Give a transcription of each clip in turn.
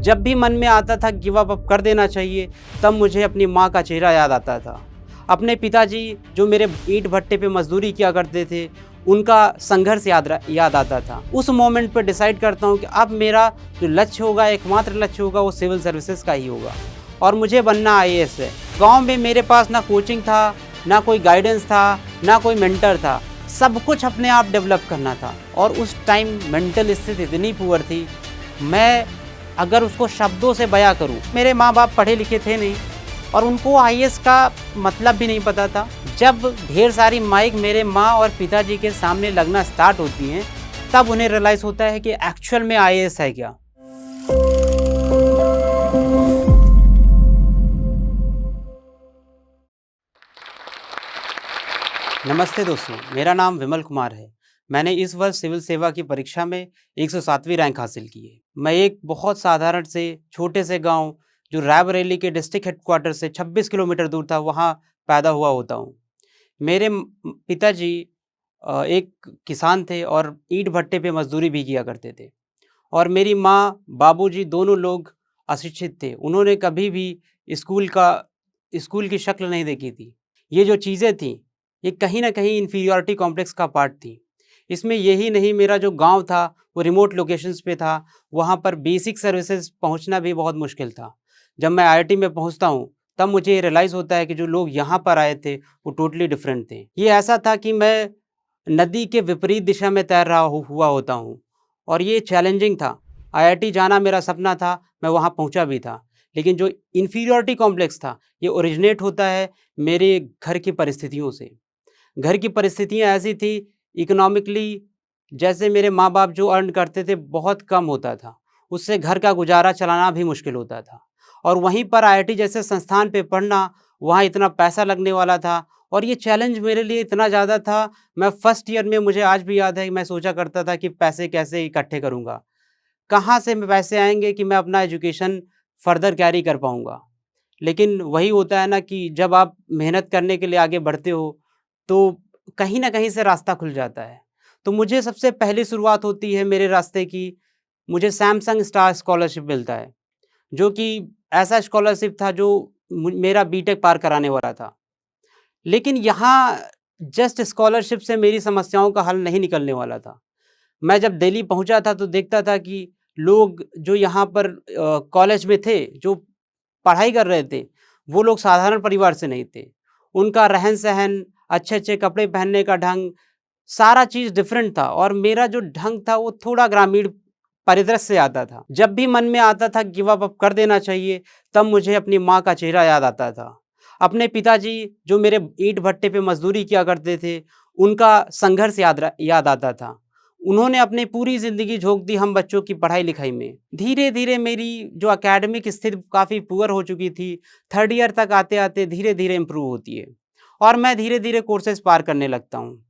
जब भी मन में आता था गिव अप कर देना चाहिए, तब मुझे अपनी माँ का चेहरा याद आता था। अपने पिताजी जो मेरे ईंट भट्टे पे मजदूरी किया करते थे, उनका संघर्ष याद आता था। उस मोमेंट पे डिसाइड करता हूँ कि अब मेरा जो लक्ष्य होगा, एकमात्र लक्ष्य होगा, वो सिविल सर्विसेज का ही होगा और मुझे बनना आईएएस है। गाँव में मेरे पास ना कोचिंग था, ना कोई गाइडेंस था, ना कोई मेंटर था। सब कुछ अपने आप डेवलप करना था और उस टाइम मेंटल स्थिति इतनी पुअर थी, मैं अगर उसको शब्दों से बयां करूं, मेरे माँ बाप पढ़े लिखे थे नहीं और उनको आईएएस का मतलब भी नहीं पता था। जब ढेर सारी माइक मेरे माँ और पिताजी के सामने लगना स्टार्ट होती हैं, तब उन्हें रियलाइज़ होता है कि एक्चुअल में आईएएस है क्या। नमस्ते दोस्तों, मेरा नाम विमल कुमार है। मैंने इस वर्ष सिविल सेवा की परीक्षा में 107वीं रैंक हासिल की है। मैं एक बहुत साधारण से छोटे से गांव जो रायबरेली के डिस्ट्रिक्ट हेडक्वार्टर से 26 किलोमीटर दूर था, वहां पैदा हुआ होता हूं। मेरे पिताजी एक किसान थे और ईंट भट्टे पे मजदूरी भी किया करते थे और मेरी माँ बाबूजी दोनों लोग अशिक्षित थे। उन्होंने कभी भी स्कूल का स्कूल की शक्ल नहीं देखी थी। ये जो चीज़ें थीं, ये कहीं न कहीं इन्फीरियॉरिटी कॉम्प्लेक्स का पार्ट थी। इसमें यही नहीं, मेरा जो गाँव था वो रिमोट लोकेशंस पे था, वहाँ पर बेसिक सर्विसेज़ पहुँचना भी बहुत मुश्किल था। जब मैं आईआईटी में पहुँचता हूँ, तब मुझे रियलाइज़ होता है कि जो लोग यहाँ पर आए थे, वो टोटली डिफरेंट थे। ये ऐसा था कि मैं नदी के विपरीत दिशा में तैर रहा हुआ होता हूँ और ये चैलेंजिंग था। आईआईटी जाना मेरा सपना था, मैं वहाँ पहुँचा भी था। लेकिन जो इन्फीरियॉरिटी कॉम्प्लेक्स था, ये ओरिजिनेट होता है मेरे घर की परिस्थितियों से। घर की परिस्थितियाँ ऐसी थी, इकोनॉमिकली जैसे मेरे माँ-बाप जो अर्न करते थे बहुत कम होता था। उससे घर का गुज़ारा चलाना भी मुश्किल होता था और वहीं पर आईआईटी जैसे संस्थान पे पढ़ना, वहाँ इतना पैसा लगने वाला था और ये चैलेंज मेरे लिए इतना ज़्यादा था। मैं फर्स्ट ईयर में, मुझे आज भी याद है, मैं सोचा करता था कि पैसे कैसे इकट्ठे करूँगा? कहाँ से पैसे आएँगे कि मैं अपना एजुकेशन फर्दर कैरी कर पाऊँगा? लेकिन वही होता है ना कि जब आप मेहनत करने के लिए आगे बढ़ते हो, तो कहीं न कहीं से रास्ता खुल जाता है। तो मुझे सबसे पहली शुरुआत होती है मेरे रास्ते की, मुझे सैमसंग स्टार स्कॉलरशिप मिलता है, जो कि ऐसा स्कॉलरशिप था जो मेरा बीटेक पार कराने वाला था। लेकिन यहाँ जस्ट स्कॉलरशिप से मेरी समस्याओं का हल नहीं निकलने वाला था। मैं जब दिल्ली पहुँचा था तो देखता था कि लोग जो यहाँ पर कॉलेज में थे, जो पढ़ाई कर रहे थे, वो लोग साधारण परिवार से नहीं थे। उनका रहन-सहन, अच्छे-अच्छे कपड़े पहनने का ढंग, सारा चीज़ डिफरेंट था और मेरा जो ढंग था वो थोड़ा ग्रामीण परिदृश्य से आता था। जब भी मन में आता था गिव अप कर देना चाहिए, तब मुझे अपनी माँ का चेहरा याद आता था। अपने पिताजी जो मेरे ईंट भट्टे पे मज़दूरी किया करते थे, उनका संघर्ष याद आता था। उन्होंने अपनी पूरी ज़िंदगी झोंक दी हम बच्चों की पढ़ाई-लिखाई में। धीरे-धीरे मेरी जो एकेडमिक स्थिति काफ़ी पुअर हो चुकी थी, 3rd ईयर तक आते-आते धीरे-धीरे इम्प्रूव होती है और मैं धीरे-धीरे कोर्सेज़ पार करने लगता हूँ।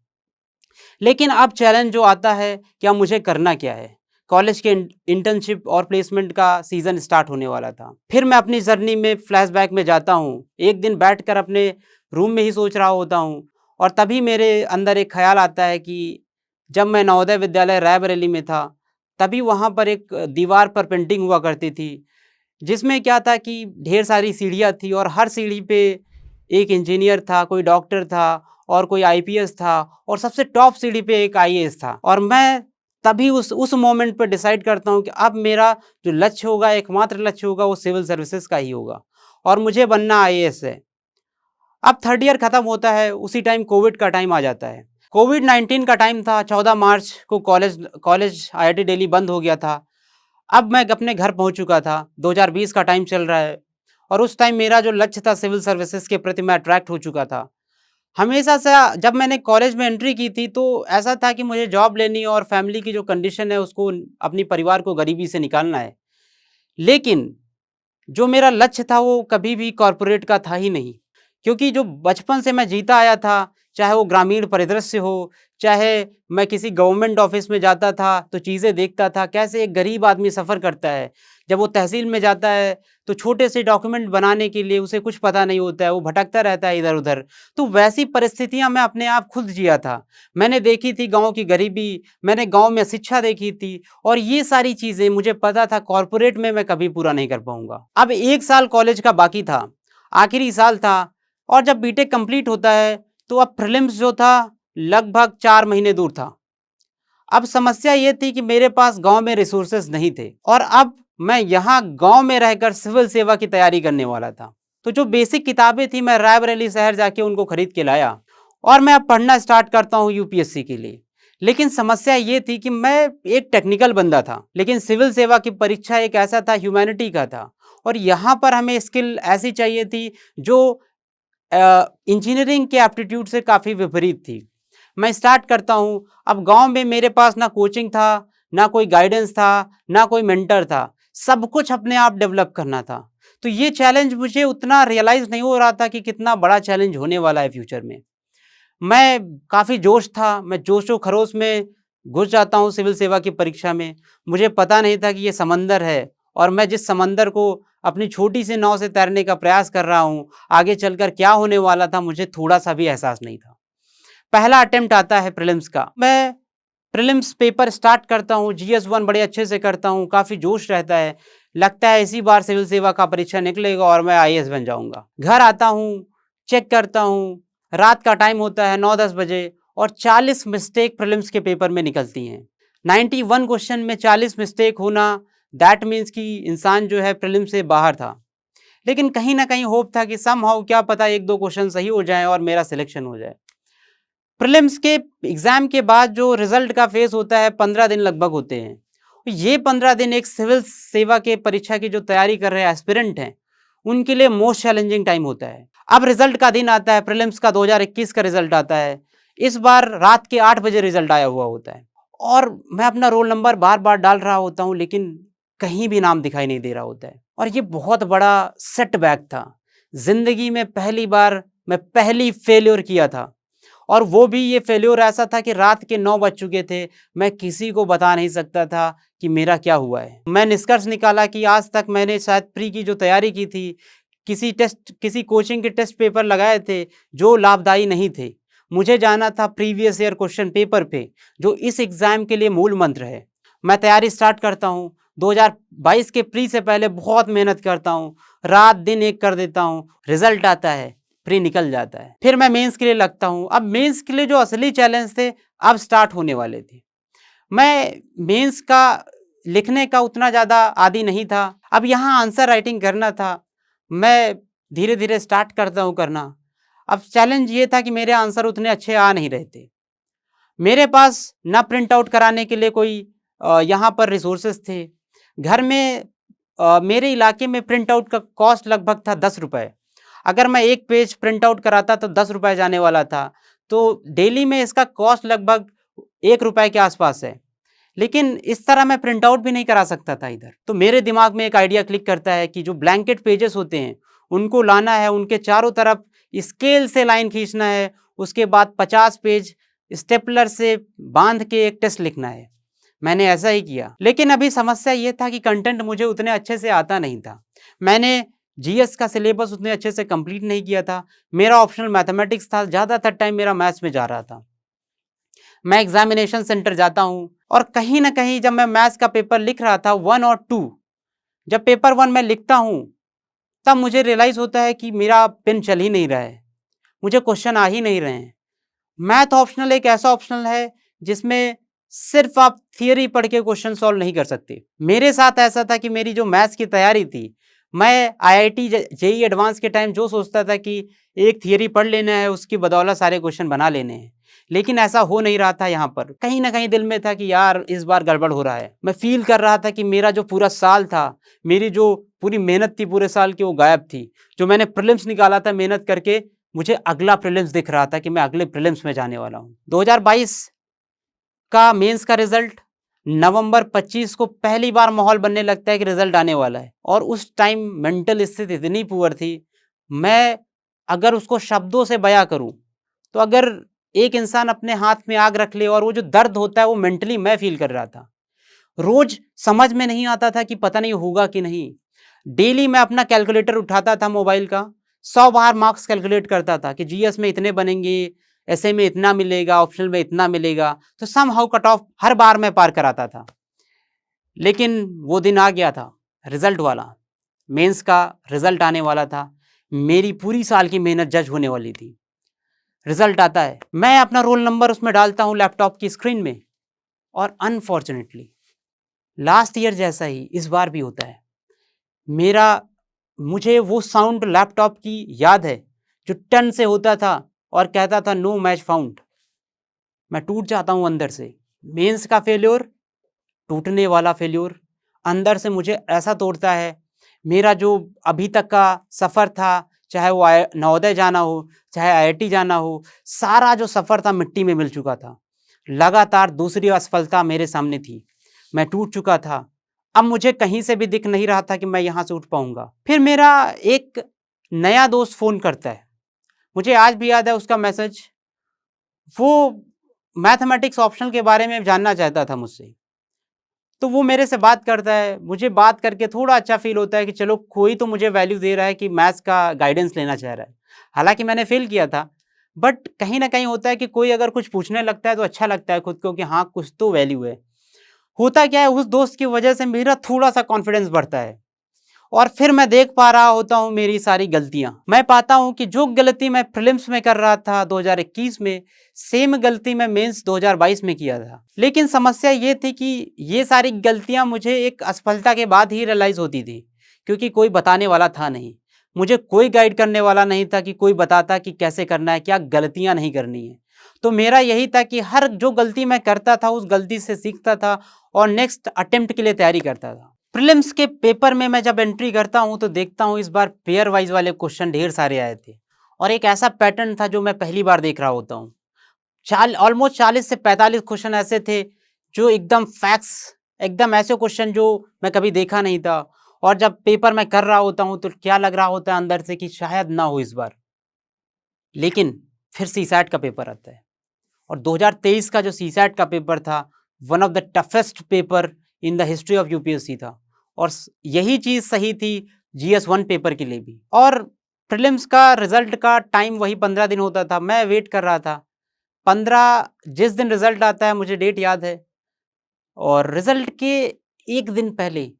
लेकिन अब चैलेंज जो आता है कि अब मुझे करना क्या है? कॉलेज के इंटर्नशिप और प्लेसमेंट का सीज़न स्टार्ट होने वाला था। फिर मैं अपनी जर्नी में फ्लैशबैक में जाता हूँ। एक दिन बैठकर अपने रूम में ही सोच रहा होता हूँ और तभी मेरे अंदर एक ख़्याल आता है कि जब मैं नवोदय विद्यालय रायबरेली में था, तभी वहाँ पर एक दीवार पर पेंटिंग हुआ करती थी, जिसमें क्या था कि ढेर सारी सीढ़ियाँ थी और हर सीढ़ी पे एक इंजीनियर था, कोई डॉक्टर था और कोई आईपीएस था और सबसे टॉप सीढ़ी पे एक आईएएस था और मैं तभी उस मोमेंट पे डिसाइड करता हूँ कि अब मेरा जो लक्ष्य होगा, एकमात्र लक्ष्य होगा, वो सिविल सर्विसेज का ही होगा और मुझे बनना आईएएस है। अब 3rd ईयर खत्म होता है, उसी टाइम कोविड का टाइम आ जाता है। कोविड-19 का टाइम था, 14 मार्च को कॉलेज आईआईटी दिल्ली बंद हो गया था। अब मैं अपने घर पहुँच चुका था, 2020 का टाइम चल रहा है और उस टाइम मेरा जो लक्ष्य था सिविल सर्विसेज के प्रति, मैं अट्रैक्ट हो चुका था। हमेशा से जब मैंने कॉलेज में एंट्री की थी तो ऐसा था कि मुझे जॉब लेनी है और फैमिली की जो कंडीशन है उसको, अपनी परिवार को गरीबी से निकालना है। लेकिन जो मेरा लक्ष्य था वो कभी भी कॉर्पोरेट का था ही नहीं, क्योंकि जो बचपन से मैं जीता आया था, चाहे वो ग्रामीण परिदृश्य हो, चाहे मैं किसी गवर्नमेंट ऑफिस में जाता था तो चीज़ें देखता था कैसे एक गरीब आदमी सफ़र करता है। जब वो तहसील में जाता है तो छोटे से डॉक्यूमेंट बनाने के लिए उसे कुछ पता नहीं होता है, वो भटकता रहता है इधर-उधर। तो वैसी परिस्थितियाँ मैं अपने आप खुद जिया था। मैंने देखी थी गाँव की गरीबी, मैंने गाँव में शिक्षा देखी थी और ये सारी चीज़ें मुझे पता था कॉर्पोरेट में मैं कभी पूरा नहीं कर पाऊँगा। अब 1 साल कॉलेज का बाकी था, आखिरी साल था और जब बीटेक कंप्लीट होता है तो अब प्रीलिम्स जो था लगभग 4 महीने दूर था। अब समस्या ये थी कि मेरे पास गाँव में रिसोर्सेज़ नहीं थे और अब मैं यहाँ गाँव में रहकर सिविल सेवा की तैयारी करने वाला था। तो जो बेसिक किताबें थी मैं रायबरेली शहर जाके उनको खरीद के लाया और मैं अब पढ़ना स्टार्ट करता हूँ यूपीएससी के लिए। लेकिन समस्या ये थी कि मैं एक टेक्निकल बंदा था, लेकिन सिविल सेवा की परीक्षा एक ऐसा था ह्यूमैनिटी का था और यहाँ पर हमें स्किल ऐसी चाहिए थी जो इंजीनियरिंग के एप्टीट्यूड से काफ़ी विपरीत थी। मैं स्टार्ट करता हूँ, अब गाँव में मेरे पास ना कोचिंग था, ना कोई गाइडेंस था, ना कोई मेंटर था, सब कुछ अपने आप डेवलप करना था। तो ये चैलेंज मुझे उतना रियलाइज़ नहीं हो रहा था कि कितना बड़ा चैलेंज होने वाला है फ्यूचर में। मैं काफ़ी जोश था, मैं जोशो-खरोश में घुस जाता हूँ सिविल सेवा की परीक्षा में। मुझे पता नहीं था कि ये समंदर है और मैं जिस समंदर को अपनी छोटी सी नाव से तैरने का प्रयास कर रहा हूँ, आगे चलकर क्या होने वाला था मुझे थोड़ा-सा भी एहसास नहीं था। पहला अटेम्प्ट आता है प्रीलिम्स का। मैं प्रीलिम्स पेपर स्टार्ट करता हूँ, जीएस 1 बड़े अच्छे से करता हूँ, काफ़ी जोश रहता है। लगता है इसी बार सिविल सेवा का परीक्षा निकलेगा और मैं आईएएस बन जाऊँगा। घर आता हूँ, चेक करता हूँ, रात का टाइम होता है 9-10 बजे और 40 मिस्टेक प्रीलिम्स के पेपर में निकलती हैं। 91 क्वेश्चन में 40 मिस्टेक होना दैट मीन्स कि इंसान जो है प्रीलिम्स से बाहर था। लेकिन कहीं न कहीं होप था कि समहाउ क्या पता 1-2 क्वेश्चन सही हो जाएँ और मेरा सिलेक्शन हो जाए। प्रीलिम्स के एग्ज़ाम के बाद जो रिज़ल्ट का फ़ेज़ होता है 15 दिन लगभग होते हैं। ये 15 दिन एक सिविल सेवा के परीक्षा की जो तैयारी कर रहे एस्पिरेंट हैं, उनके लिए मोस्ट चैलेंजिंग टाइम होता है। अब रिज़ल्ट का दिन आता है, प्रीलिम्स का 2021 का रिज़ल्ट आता है। इस बार रात के 8 बजे रिज़ल्ट आया हुआ होता है और मैं अपना रोल नंबर बार-बार डाल रहा होता हूँ, लेकिन कहीं भी नाम दिखाई नहीं दे रहा होता है और ये बहुत बड़ा सेटबैक था। ज़िंदगी में पहली बार मैं पहली फेल्योर किया था और वो भी ये फेल्योर ऐसा था कि रात के 9 बज चुके थे, मैं किसी को बता नहीं सकता था कि मेरा क्या हुआ है। मैं निष्कर्ष निकाला कि आज तक मैंने शायद प्री की जो तैयारी की थी, किसी कोचिंग के टेस्ट पेपर लगाए थे, जो लाभदायी नहीं थे। मुझे जाना था प्रीवियस ईयर क्वेश्चन पेपर पे, जो इस एग्ज़ाम के लिए मूल मंत्र है। मैं तैयारी स्टार्ट करता हूँ, 2022 के प्री से पहले बहुत मेहनत करता हूँ, रात-दिन एक कर देता हूँ, रिज़ल्ट आता है, प्री निकल जाता है। फिर मैं मेंस के लिए लगता हूँ। अब मेंस के लिए जो असली चैलेंज थे, अब स्टार्ट होने वाले थे। मैं मेंस का लिखने का उतना ज़्यादा आदी नहीं था। अब यहाँ आंसर राइटिंग करना था। मैं धीरे-धीरे स्टार्ट करता हूँ करना। अब चैलेंज ये था कि मेरे आंसर उतने अच्छे आ नहीं रहे थे। मेरे पास ना प्रिंट आउट कराने के लिए कोई यहाँ पर रिसोर्सेज़ थे। घर में मेरे इलाके में प्रिंट आउट का कॉस्ट लगभग था ₹10। अगर मैं 1 पेज प्रिंट आउट कराता तो ₹10 जाने वाला था। तो डेली में इसका कॉस्ट लगभग ₹1 के आसपास है। लेकिन इस तरह मैं प्रिंट आउट भी नहीं करा सकता था इधर। तो मेरे दिमाग में एक आइडिया क्लिक करता है कि जो ब्लैंकेट पेजेस होते हैं, उनको लाना है, उनके चारों तरफ स्केल से लाइन खींचना है, उसके बाद 50 पेज स्टेपलर से बाँध के एक टेस्ट लिखना है। मैंने ऐसा ही किया। लेकिन अभी समस्या ये था कि कंटेंट मुझे उतने अच्छे से आता नहीं था। मैंने जीएस का सिलेबस उतने अच्छे से कंप्लीट नहीं किया था। मेरा ऑप्शनल मैथमेटिक्स था, ज़्यादातर टाइम मेरा मैथ्स में जा रहा था। मैं एग्ज़ामिनेशन सेंटर जाता हूँ और कहीं न कहीं जब मैं मैथ्स का पेपर लिख रहा था 1 और 2, जब पेपर 1 मैं लिखता हूँ, तब मुझे रियलाइज़ होता है कि मेरा पेन चल ही नहीं रहा है। मुझे क्वेश्चन आ ही नहीं रहे हैं। मैथ ऑप्शनल एक ऐसा ऑप्शनल है जिसमें सिर्फ़ आप थियरी पढ़ के क्वेश्चन सॉल्व नहीं कर सकते। मेरे साथ ऐसा था कि मेरी जो मैथ्स की तैयारी थी, मैं आईआईटी जेईई एडवांस के टाइम जो सोचता था कि एक थियरी पढ़ लेना है, उसकी बदौलत सारे क्वेश्चन बना लेने हैं। लेकिन ऐसा हो नहीं रहा था यहाँ पर। कहीं न कहीं दिल में था कि यार इस बार गड़बड़ हो रहा है। मैं फ़ील कर रहा था कि मेरा जो पूरा साल था, मेरी जो पूरी मेहनत थी पूरे साल की वो गायब थी। जो मैंने प्रीलिम्स निकाला था मेहनत करके, मुझे अगला प्रीलिम्स दिख रहा था कि मैं अगले प्रीलिम्स में जाने वाला हूँ। 2022 का मेंस का रिज़ल्ट नवंबर 25 को पहली बार माहौल बनने लगता है कि रिज़ल्ट आने वाला है और उस टाइम मेंटल स्थिति इतनी पुअर थी, मैं अगर उसको शब्दों से बयाँ करूँ, तो अगर एक इंसान अपने हाथ में आग रख ले और वो जो दर्द होता है वो मेंटली मैं फील कर रहा था। रोज समझ में नहीं आता था कि पता नहीं होगा कि नहीं। डेली मैं अपना कैलकुलेटर उठाता था मोबाइल का, 100 बार मार्क्स कैलकुलेट करता था कि जीएस में इतने बनेंगे, एसए में इतना मिलेगा, ऑप्शनल में इतना मिलेगा, तो सम हाउ कट ऑफ हर बार मैं पार कराता था। लेकिन वो दिन आ गया था, रिजल्ट वाला, मेंस का रिजल्ट आने वाला था। मेरी पूरी साल की मेहनत जज होने वाली थी। रिजल्ट आता है, मैं अपना रोल नंबर उसमें डालता हूँ लैपटॉप की स्क्रीन में, और अनफॉर्चुनेटली लास्ट ईयर जैसा ही इस बार भी होता है। मेरा मुझे वो साउंड लैपटॉप की याद है जो टन से होता था और कहता था नो मैच फाउंड। मैं टूट जाता हूँ अंदर से। मेंस का फेल्योर, टूटने वाला फेल्योर अंदर से मुझे ऐसा तोड़ता है। मेरा जो अभी तक का सफ़र था, चाहे वो नवोदय जाना हो, चाहे आईआईटी जाना हो, सारा जो सफ़र था मिट्टी में मिल चुका था। लगातार दूसरी असफलता मेरे सामने थी। मैं टूट चुका था। अब मुझे कहीं से भी दिख नहीं रहा था कि मैं यहाँ से उठ पाऊंगा। फिर मेरा एक नया दोस्त फ़ोन करता है, मुझे आज भी याद है उसका मैसेज। वो मैथमेटिक्स ऑप्शनल के बारे में जानना चाहता था मुझसे। तो वो मेरे से बात करता है, मुझे बात करके थोड़ा अच्छा फ़ील होता है कि चलो कोई तो मुझे वैल्यू दे रहा है कि मैथ्स का गाइडेंस लेना चाह रहा है। हालाँकि मैंने फ़ेल किया था, बट कहीं न कहीं होता है कि कोई अगर कुछ पूछने लगता है तो अच्छा लगता है खुद को कि हाँ, कुछ तो वैल्यू है। होता क्या है, उस दोस्त की वजह से मेरा थोड़ा-सा कॉन्फिडेंस बढ़ता है। और फिर मैं देख पा रहा होता हूँ मेरी सारी गलतियाँ। मैं पाता हूँ कि जो गलती मैं प्रीलिम्स में कर रहा था 2021 में, सेम गलती मैं मेंस 2022 में किया था। लेकिन समस्या ये थी कि ये सारी गलतियाँ मुझे एक असफलता के बाद ही रियलाइज़ होती थी, क्योंकि कोई बताने वाला था नहीं। मुझे कोई गाइड करने वाला नहीं था कि कोई बताता कि कैसे करना है, क्या गलतियाँ नहीं करनी है। तो मेरा यही था कि हर जो गलती मैं करता था, उस गलती से सीखता था और नेक्स्ट अटेम्प्ट के लिए तैयारी करता था। प्रीलिम्स के पेपर में मैं जब एंट्री करता हूं तो देखता हूं इस बार पेयर वाइज वाले क्वेश्चन ढेर सारे आए थे, और एक ऐसा पैटर्न था जो मैं पहली बार देख रहा होता हूं। ऑलमोस्ट 40 से 45 क्वेश्चन ऐसे थे जो एकदम फैक्ट्स, एकदम ऐसे क्वेश्चन जो मैं कभी देखा नहीं था। और जब पेपर मैं कर रहा होता हूं तो क्या लग रहा होता है अंदर से कि शायद ना हो इस बार। लेकिन फिर सीसैट का पेपर आता है, और 2023 का जो सीसैट का पेपर था, one of the toughest paper in the history of UPSC था। और यही चीज़ सही थी जीएस 1 पेपर के लिए भी। और प्रीलिम्स का रिजल्ट का टाइम वही 15 दिन होता था। मैं वेट कर रहा था 15, जिस दिन रिजल्ट आता है मुझे डेट याद है। और रिजल्ट के एक दिन पहले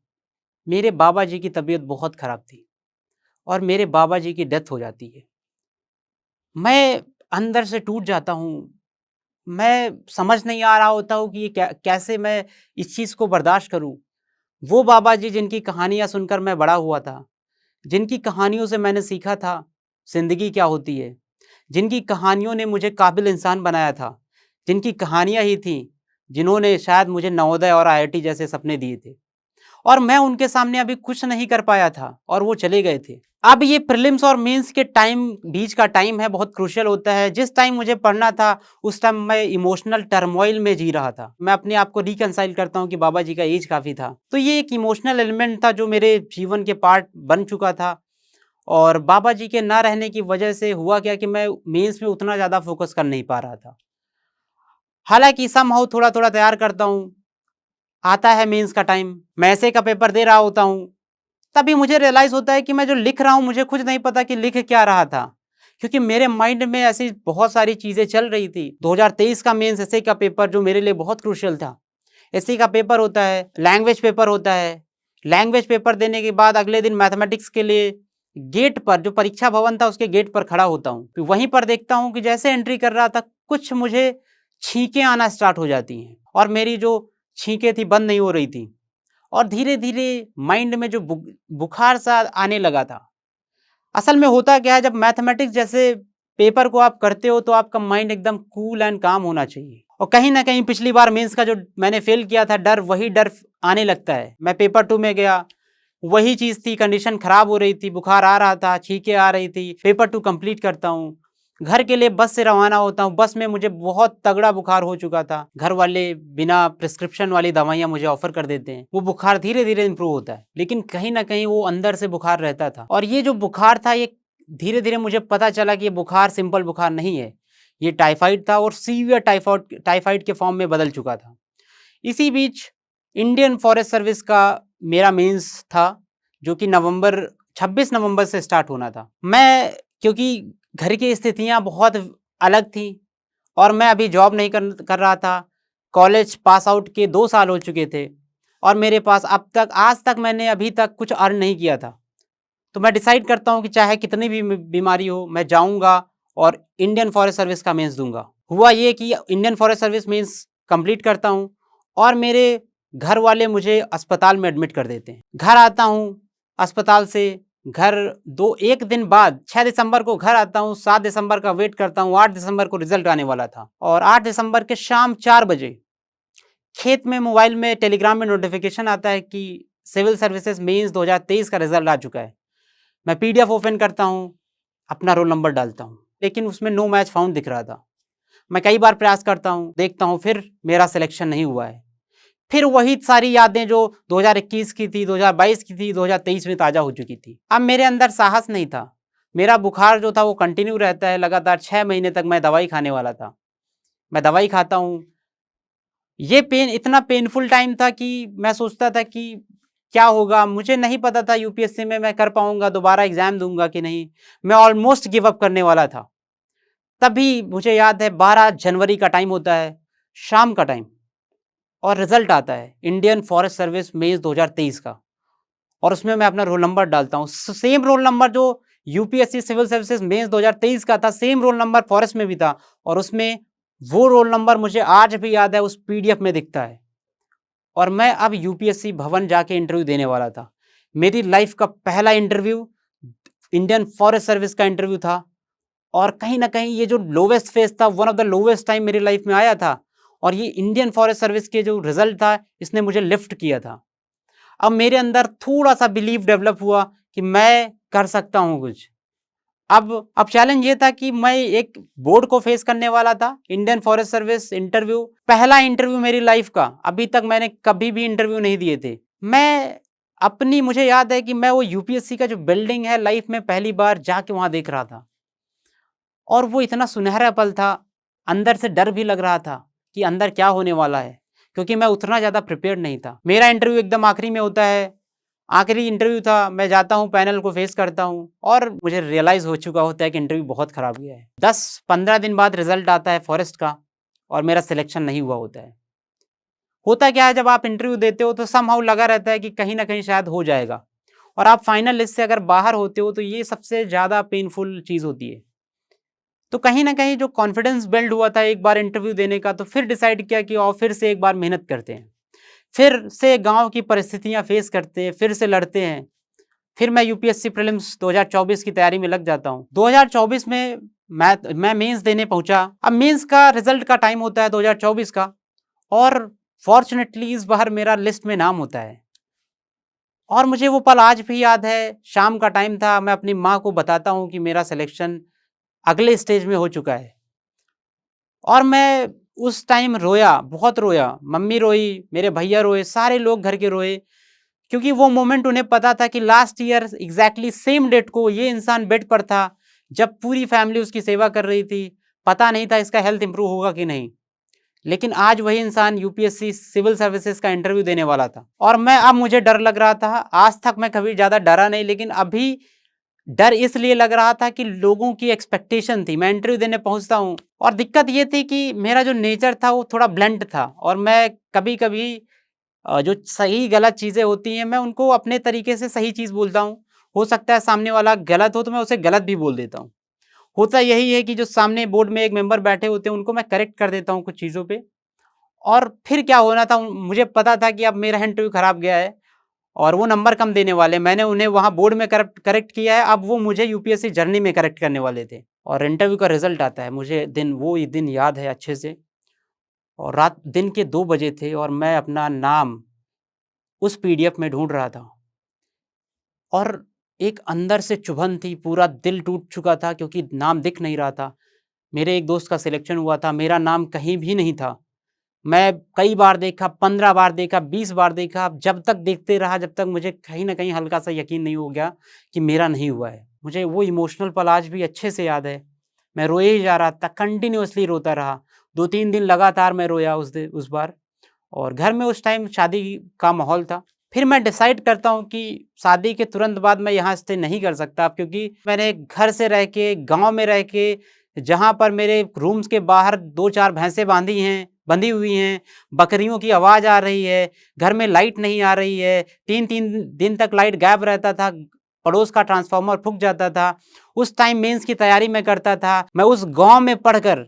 मेरे बाबा जी की तबीयत बहुत ख़राब थी और मेरे बाबा जी की डेथ हो जाती है। मैं अंदर से टूट जाता हूँ। मैं समझ नहीं आ रहा होता हूँ कि ये कैसे मैं इस चीज़ को बर्दाश्त करूँ। वो बाबा जी जिनकी कहानियाँ सुनकर मैं बड़ा हुआ था, जिनकी कहानियों से मैंने सीखा था ज़िंदगी क्या होती है, जिनकी कहानियों ने मुझे काबिल इंसान बनाया था, जिनकी कहानियाँ ही थीं, जिन्होंने शायद मुझे नवोदय और आईआईटी जैसे सपने दिए थे। और मैं उनके सामने अभी कुछ नहीं कर पाया था और वो चले गए थे। अब ये प्रीलिम्स और मेंस के टाइम, बीच का टाइम है, बहुत क्रूशियल होता है। जिस टाइम मुझे पढ़ना था उस टाइम मैं इमोशनल टर्मोइल में जी रहा था। मैं अपने आप को रिकंसाइल करता हूँ कि बाबा जी का एज काफ़ी था। तो ये एक इमोशनल एलिमेंट था जो मेरे जीवन के पार्ट बन चुका था। और बाबा जी के ना रहने की वजह से हुआ क्या कि मैं मेंस में उतना ज़्यादा फोकस कर नहीं पा रहा था। हालाँकि समहाउ थोड़ा-थोड़ा तैयार करता हूँ। आता है मेंस का टाइम, मैं एसए का पेपर दे रहा होता हूँ। तभी मुझे रियलाइज़ होता है कि मैं जो लिख रहा हूँ मुझे खुद नहीं पता कि लिख क्या रहा था। क्योंकि मेरे माइंड में ऐसी बहुत सारी चीज़ें चल रही थी। 2023 का मेंस एसए का पेपर जो मेरे लिए बहुत क्रूशियल था। एसए का पेपर होता है, लैंग्वेज पेपर होता है। लैंग्वेज पेपर देने के बाद अगले दिन मैथमेटिक्स के लिए गेट पर, जो परीक्षा भवन था उसके गेट पर खड़ा होता हूँ। फिर वहीं पर देखता हूँ कि जैसे एंट्री कर रहा था कुछ मुझे छींकें आना स्टार्ट हो जाती हैं, और मेरी जो छींकें थी बंद नहीं हो रही थी। और धीरे-धीरे माइंड में जो बुखार सा आने लगा था। असल में होता क्या है, जब मैथमेटिक्स जैसे पेपर को आप करते हो तो आपका माइंड एकदम कूल एंड काम होना चाहिए। और कहीं न कहीं पिछली बार मेंस का जो मैंने फेल किया था डर, वही डर आने लगता है। मैं पेपर 2 में गया, वही चीज़ थी, कंडीशन खराब हो रही थी, बुखार आ रहा था, छींकें आ रही थी। पेपर 2 कंप्लीट करता हूँ। घर के लिए बस से रवाना होता हूँ। बस में मुझे बहुत तगड़ा बुखार हो चुका था। घर वाले बिना प्रिस्क्रिप्शन वाली दवाइयाँ मुझे ऑफ़र कर देते हैं। वो बुखार धीरे-धीरे इम्प्रूव होता है, लेकिन कहीं न कहीं वो अंदर से बुखार रहता था। और ये जो बुखार था, ये धीरे-धीरे मुझे पता चला कि ये बुखार सिंपल बुखार नहीं है, ये टाइफाइड था और सीवियर टाइफाइड के फॉर्म में बदल चुका था। इसी बीच इंडियन फॉरेस्ट सर्विस का मेरा मेंस था, जो कि 26 नवंबर से स्टार्ट होना था। मैं, क्योंकि घर की स्थितियाँ बहुत अलग थी और मैं अभी जॉब नहीं कर रहा था, कॉलेज पास आउट के 2 साल हो चुके थे और मेरे पास आज तक मैंने अभी तक कुछ अर्न नहीं किया था। तो मैं डिसाइड करता हूँ कि चाहे कितनी भी बीमारी हो, मैं जाऊँगा और इंडियन फॉरेस्ट सर्विस का मेंस दूँगा। हुआ ये कि Indian Forest Service mains complete करता हूँ और मेरे घर वाले मुझे अस्पताल में एडमिट कर देते हैं। घर आता हूँ अस्पताल से, घर 1 दिन बाद 6 दिसंबर को घर आता हूँ, 7 दिसंबर का वेट करता हूँ, 8 दिसंबर को रिजल्ट आने वाला था और 8 दिसंबर के शाम 4 बजे खेत में मोबाइल में टेलीग्राम में नोटिफिकेशन आता है कि सिविल सर्विसेज मेंस 2023 का रिजल्ट आ चुका है। मैं पीडीएफ ओपन करता हूँ, अपना रोल नंबर डालता हूँ, लेकिन उसमें नो मैच फाउंड दिख रहा था। मैं कई बार प्रयास करता हूँ, देखता हूँ, फिर मेरा सिलेक्शन नहीं हुआ है। फिर वही सारी यादें जो 2021 की थी, 2022 की थी, 2023 में ताज़ा हो चुकी थी। अब मेरे अंदर साहस नहीं था। मेरा बुखार जो था वो कंटिन्यू रहता है, लगातार 6 महीने तक मैं दवाई खाने वाला था। मैं दवाई खाता हूँ, ये पेन इतना पेनफुल टाइम था कि मैं सोचता था कि क्या होगा। मुझे नहीं पता था यूपीएससी में मैं कर पाऊंगा, दोबारा एग्जाम दूंगा कि नहीं। मैं ऑलमोस्ट गिव अप करने वाला था। तभी मुझे याद है 12 जनवरी का टाइम होता है, शाम का टाइम, और रिजल्ट आता है इंडियन फॉरेस्ट सर्विस मेंस 2023 का, और उसमें मैं अपना रोल नंबर डालता हूँ। सेम रोल नंबर जो यूपीएससी सिविल सर्विसेज मेंस 2023 का था, सेम रोल नंबर फॉरेस्ट में भी था, और उसमें वो रोल नंबर मुझे आज भी याद है, उस पीडीएफ में दिखता है। और मैं अब यूपीएससी भवन जाके इंटरव्यू देने वाला था। मेरी लाइफ का पहला इंटरव्यू इंडियन फॉरेस्ट सर्विस का इंटरव्यू था, और कहीं ना कहीं ये जो लोवेस्ट फेज था, one of the lowest time मेरी लाइफ में आया था, और ये इंडियन फॉरेस्ट सर्विस के जो रिजल्ट था, इसने मुझे लिफ्ट किया था। अब मेरे अंदर थोड़ा सा बिलीव डेवलप हुआ कि मैं कर सकता हूँ कुछ। अब चैलेंज ये था कि मैं एक बोर्ड को फेस करने वाला था, इंडियन फॉरेस्ट सर्विस इंटरव्यू, पहला इंटरव्यू मेरी लाइफ का। अभी तक मैंने कभी भी इंटरव्यू नहीं दिए थे। मुझे याद है कि मैं वो यूपीएससी का जो बिल्डिंग है, लाइफ में पहली बार जाके वहां देख रहा था, और वो इतना सुनहरा पल था। अंदर से डर भी लग रहा था कि अंदर क्या होने वाला है, क्योंकि मैं उतना ज़्यादा प्रिपेयर्ड नहीं था। मेरा इंटरव्यू एकदम आखिरी में होता है, आखिरी इंटरव्यू था। मैं जाता हूँ, पैनल को फेस करता हूँ, और मुझे रियलाइज़ हो चुका होता है कि इंटरव्यू बहुत ख़राब गया है। 10-15 दिन बाद रिजल्ट आता है फॉरेस्ट का, और मेरा सिलेक्शन नहीं हुआ होता है। होता क्या है, जब आप इंटरव्यू देते हो तो समहाउ लगा रहता है कि कहीं ना कहीं शायद हो जाएगा, और आप फाइनल लिस्ट से अगर बाहर होते हो तो ये सबसे ज़्यादा पेनफुल चीज़ होती है। तो कहीं ना कहीं जो कॉन्फिडेंस बिल्ड हुआ था एक बार इंटरव्यू देने का, तो फिर डिसाइड किया कि और फिर से एक बार मेहनत करते हैं, फिर से गांव की परिस्थितियां फेस करते हैं, फिर से लड़ते हैं। फिर मैं यूपीएससी प्रीलिम्स 2024 की तैयारी में लग जाता हूं। 2024 में मैं मेंस देने पहुंचा। अब मेंस का रिजल्ट का टाइम होता है 2024 का, और फॉर्चुनेटली इस बार मेरा लिस्ट में नाम होता है। और मुझे वो पल आज भी याद है, शाम का टाइम था, मैं अपनी माँ को बताता हूँ कि मेरा सिलेक्शन अगले स्टेज में हो चुका है। और मैं उस टाइम रोया, बहुत रोया। मम्मी रोई, मेरे भैया रोए, सारे लोग घर के रोए, क्योंकि वो मोमेंट उन्हें पता था कि last year exactly same date को ये इंसान बेड पर था, जब पूरी फैमिली उसकी सेवा कर रही थी। पता नहीं था इसका हेल्थ इंप्रूव होगा कि नहीं, लेकिन आज वही इंसान यूपीएससी सिविल सर्विसेज का इंटरव्यू देने वाला था। और अब मुझे डर लग रहा था। आज तक मैं कभी ज़्यादा डरा नहीं, लेकिन अभी डर इसलिए लग रहा था कि लोगों की एक्सपेक्टेशन थी। मैं इंटरव्यू देने पहुंचता हूं, और दिक्कत ये थी कि मेरा जो नेचर था वो थोड़ा ब्लंट था, और मैं कभी कभी जो सही गलत चीज़ें होती हैं, मैं उनको अपने तरीके से सही चीज़ बोलता हूँ। हो सकता है सामने वाला गलत हो तो मैं उसे गलत भी बोल देता हूँ। होता यही है कि जो सामने बोर्ड में एक मेंबर बैठे होते हैं, उनको मैं करेक्ट कर देता हूँ कुछ चीज़ों पे। और फिर क्या होना था, मुझे पता था कि अब मेरा इंटरव्यू खराब गया है और वो नंबर कम देने वाले। मैंने उन्हें वहाँ बोर्ड में करेक्ट किया है, अब वो मुझे यूपीएससी जर्नी में करेक्ट करने वाले थे। और इंटरव्यू का रिजल्ट आता है, मुझे वो दिन याद है अच्छे से। और रात दिन के 2 बजे थे, और मैं अपना नाम उस पीडीएफ में ढूंढ रहा था, और एक अंदर से चुभन थी, पूरा दिल टूट चुका था क्योंकि नाम दिख नहीं रहा था। मेरे एक दोस्त का सिलेक्शन हुआ था, मेरा नाम कहीं भी नहीं था। मैं कई बार देखा, 15 बार देखा, 20 बार देखा, जब तक देखते रहा, जब तक मुझे कहीं न कहीं हल्का-सा यकीन नहीं हो गया कि मेरा नहीं हुआ है। मुझे वो इमोशनल पल आज भी अच्छे से याद है। मैं रोए ही जा रहा था, कंटिन्यूअसली रोता रहा। 2-3 दिन लगातार मैं रोया उस बार, और घर में उस टाइम शादी का माहौल था। फिर मैं डिसाइड करता हूँ कि शादी के तुरंत बाद मैं यहाँ स्टे नहीं कर सकता, क्योंकि मैंने घर से रह के, गाँव में रह के, जहाँ पर मेरे रूम्स के बाहर 2-4 भैंसें बंधी हुई हैं, बकरियों की आवाज़ आ रही है, घर में लाइट नहीं आ रही है, 3-3 दिन तक लाइट गायब रहता था, पड़ोस का ट्रांसफार्मर फूँक जाता था। उस टाइम मेंस की तैयारी मैं करता था। मैं उस गाँव में पढ़कर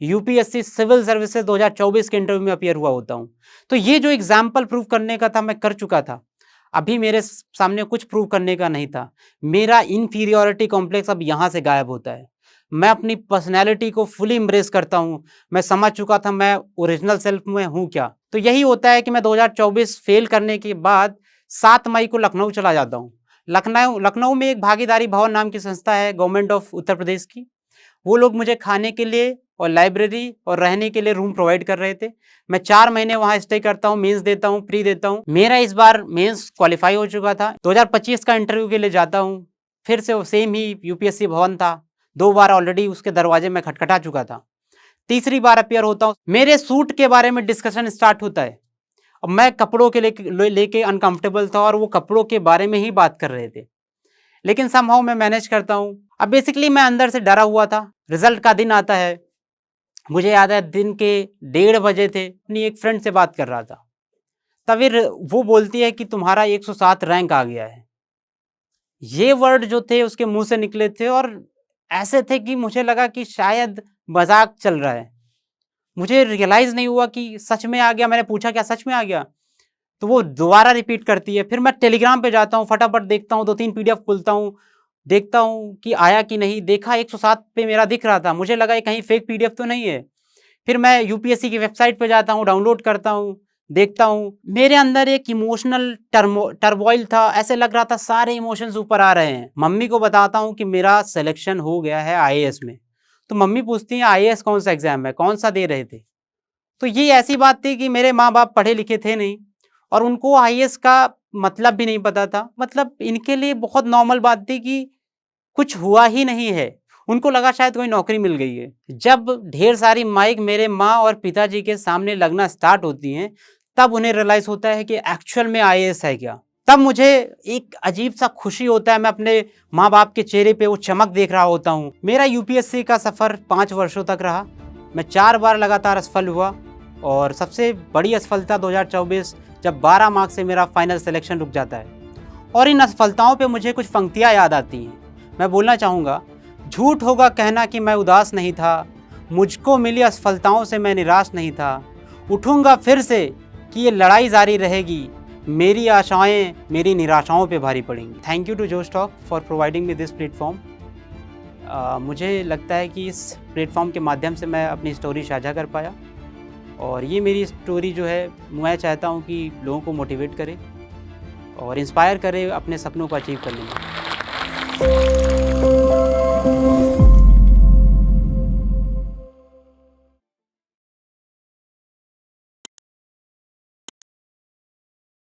यूपीएससी सिविल सर्विसेज 2024 के इंटरव्यू में अपीयर हुआ होता हूँ। तो ये जो एग्जाम्पल प्रूव करने का था, मैं कर चुका था। अभी मेरे सामने कुछ प्रूव करने का नहीं था। मेरा इन्फीरियॉरिटी कॉम्प्लेक्स अब यहाँ से गायब होता है। मैं अपनी पर्सनैलिटी को फुली एम्ब्रेस करता हूँ। मैं समझ चुका था मैं ओरिजिनल सेल्फ में हूँ क्या। तो यही होता है कि मैं 2024 फेल करने के बाद 7 मई को लखनऊ चला जाता हूँ। लखनऊ में एक भागीदारी भवन नाम की संस्था है गवर्नमेंट ऑफ उत्तर प्रदेश की। वो लोग मुझे खाने के लिए और लाइब्रेरी और रहने के लिए रूम प्रोवाइड कर रहे थे। मैं 4 महीने वहाँ स्टे करता हूँ, मेंस देता हूँ, प्री देता हूँ। मेरा इस बार मेंस क्वालिफाई हो चुका था। 2025 का इंटरव्यू के लिए जाता हूँ, फिर से वो सेम ही यूपीएससी भवन था। 2 बार ऑलरेडी उसके दरवाजे में खटखटा चुका था। तीसरी बार अपीयर होता हूँ। मेरे सूट के बारे में डिस्कशन स्टार्ट होता है। अब मैं कपड़ों के लेके अनकंफर्टेबल था, और वो कपड़ों के बारे में ही बात कर रहे थे, लेकिन समहाउ मैं मैनेज करता हूँ। अब बेसिकली मैं अंदर से डरा हुआ था। रिजल्ट का दिन आता है, मुझे याद है दिन के 1:30 बजे थे। अपनी एक फ्रेंड से बात कर रहा था, तभी वो बोलती है कि तुम्हारा 107 रैंक आ गया है। ये वर्ड जो थे उसके मुंह से निकले थे, और ऐसे थे कि मुझे लगा कि शायद मजाक चल रहा है। मुझे रियलाइज नहीं हुआ कि सच में आ गया। मैंने पूछा क्या सच में आ गया? तो वो दोबारा रिपीट करती है। फिर मैं टेलीग्राम पे जाता हूँ, फटाफट देखता हूँ, 2-3 पीडीएफ खुलता हूँ, देखता हूँ कि आया कि नहीं। देखा 107 पे मेरा दिख रहा था। मुझे लगा ये कहीं फेक पीडीएफ तो नहीं है। फिर मैं यूपीएससी की वेबसाइट पे जाता हूँ, डाउनलोड करता हूँ, देखता हूँ। मेरे अंदर एक इमोशनल टर्मोइल था। ऐसे लग रहा था सारे इमोशंस ऊपर आ रहे हैं। मम्मी को बताता हूँ कि मेरा सिलेक्शन हो गया है आईएएस में। तो मम्मी पूछती हैं आईएएस कौन सा एग्जाम है, कौन सा दे रहे थे? तो ये ऐसी बात थी कि मेरे माँ बाप पढ़े लिखे थे नहीं, और उनको आईएएस का मतलब भी नहीं पता था। मतलब इनके लिए बहुत नॉर्मल बात थी कि कुछ हुआ ही नहीं है। उनको लगा शायद कोई नौकरी मिल गई है। जब ढेर सारी माइक मेरे माँ और पिताजी के सामने लगना स्टार्ट होती हैं, तब उन्हें रियलाइज होता है कि एक्चुअल में आईएएस है क्या। तब मुझे एक अजीब सा खुशी होता है। मैं अपने माँ बाप के चेहरे पे वो चमक देख रहा होता हूँ। मेरा यूपीएससी का सफ़र 5 वर्षों तक रहा। मैं 4 बार लगातार असफल हुआ, और सबसे बड़ी असफलता 2024 जब 12 मार्क्स से मेरा फाइनल सिलेक्शन रुक जाता है। और इन असफलताओं पे मुझे कुछ पंक्तियाँ याद आती हैं। मैं बोलना चाहूँगा, झूठ होगा कहना कि मैं उदास नहीं था, मुझको मिली असफलताओं से मैं निराश नहीं था, उठूँगा फिर से कि ये लड़ाई जारी रहेगी, मेरी आशाएं मेरी निराशाओं पे भारी पड़ेंगी। थैंक यू टू जोश talk for providing me this platform. मुझे लगता है कि इस प्लेटफॉर्म के माध्यम से मैं अपनी स्टोरी साझा कर पाया, और ये मेरी स्टोरी जो है, मैं चाहता हूँ कि लोगों को मोटिवेट करे और इंस्पायर करे अपने सपनों को अचीव करने में।